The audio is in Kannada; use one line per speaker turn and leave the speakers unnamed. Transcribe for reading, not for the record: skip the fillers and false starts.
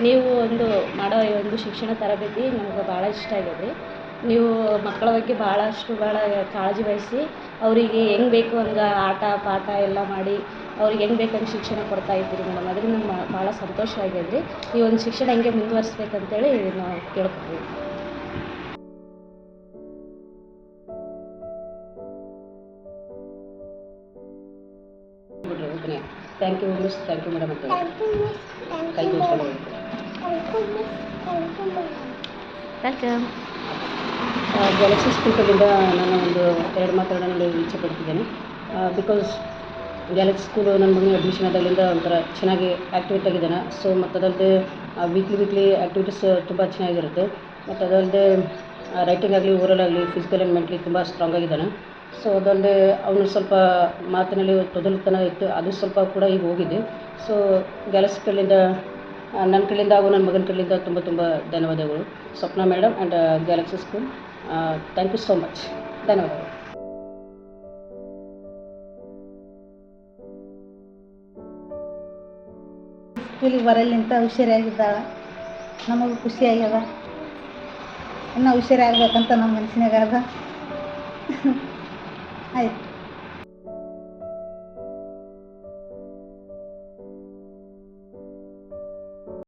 ನೀವು ಒಂದು ಮಾಡೋ ಈ ಒಂದು ಶಿಕ್ಷಣ ತರಬೇತಿ ನಮ್ಗೆ ಭಾಳ ಇಷ್ಟ ಆಗ್ಯದ ರೀ. ನೀವು ಮಕ್ಕಳ ಬಗ್ಗೆ ಭಾಳ ಕಾಳಜಿ ವಹಿಸಿ ಅವರಿಗೆ ಹೆಂಗೆ ಬೇಕು ಹಂಗೆ ಆಟ ಪಾಠ ಎಲ್ಲ ಮಾಡಿ ಅವ್ರಿಗೆ ಹೆಂಗೆ ಬೇಕು ಹಂಗೆ ಶಿಕ್ಷಣ ಕೊಡ್ತಾ ಇದ್ದೀರಿ ಮೇಡಮ್. ಅದರಿಂದ ನಮ್ಗೆ ಭಾಳ ಸಂತೋಷ ಆಗ್ಯದ ರೀ. ಈ ಒಂದು ಶಿಕ್ಷಣ ಹಿಂಗೆ ಮುಂದುವರಿಸ್ಬೇಕಂತೇಳಿ ನಾವು ಕೇಳ್ತೀವಿ. Okay, thank you miss, thank you madam ಅಂತ thank you welcome. Galaxy school ಕಡೆಯಿಂದ ನಾನು ಒಂದು 2 ಮಾತಾಡೋಣ ಇಚ್ಛೆ ಪಡ್ತಿದ್ದೇನೆ. ಬಿಕಾಸ್ ಗ್ಯಾಲಕ್ಸಿ ಸ್ಕೂಲು ನನ್ನ ಮಗನಿಗೆ ಅಡ್ಮಿಷನ್ ಆದಾಗಲಿಂದ ಒಂಥರ ಚೆನ್ನಾಗಿ ಆ್ಯಕ್ಟಿವೇಟ್ ಆಗಿದ್ದಾನೆ. ಸೊ ಮತ್ತು ಅದಲ್ಲದೆ ವೀಕ್ಲಿ ಆ್ಯಕ್ಟಿವಿಟೀಸ್ ತುಂಬ ಚೆನ್ನಾಗಿರುತ್ತೆ. ಮತ್ತು ಅದಲ್ಲದೆ ರೈಟಿಂಗ್ ಆಗಲಿ, ಓರಲ್ ಆಗಲಿ, ಫಿಸಿಕಲ್ ಆ್ಯಂಡ್ ಮೆಂಟಲಿ ತುಂಬ ಸ್ಟ್ರಾಂಗ್ ಆಗಿದ್ದಾನೆ. ಸೊ ಅದಲ್ಲದೆ ಅವನು ಸ್ವಲ್ಪ ಮಾತಿನಲ್ಲಿ ತೊದಲುತನ ಇತ್ತು, ಅದು ಸ್ವಲ್ಪ ಕೂಡ ಈಗ ಹೋಗಿದೆ. ಸೊ ಗ್ಯಾಲಕ್ಸಿ ಕಡೆಯಿಂದ ನನ್ನ ಕಡೆಯಿಂದ ಹಾಗೂ ನನ್ನ ಮಗನ ಕಡೆಯಿಂದ ತುಂಬ ಧನ್ಯವಾದಗಳು. Swapna madam and galaxy school, thank you so much. ಧನ್ಯವಾದಗಳು.
ಸ್ಕೂಲಿಗೆ ಬರಲಿಂತ ಹುಷಾರಾಗಿದ್ದಾಳೆ. ನಮಗೂ ಖುಷಿಯಾಗ್ಯದ. ಇನ್ನೂ ಹುಷಾರಾಗಬೇಕಂತ ನಮ್ಮ ಮನಸ್ಸಿನಾಗ ಅದ. ಆಯ್ತು.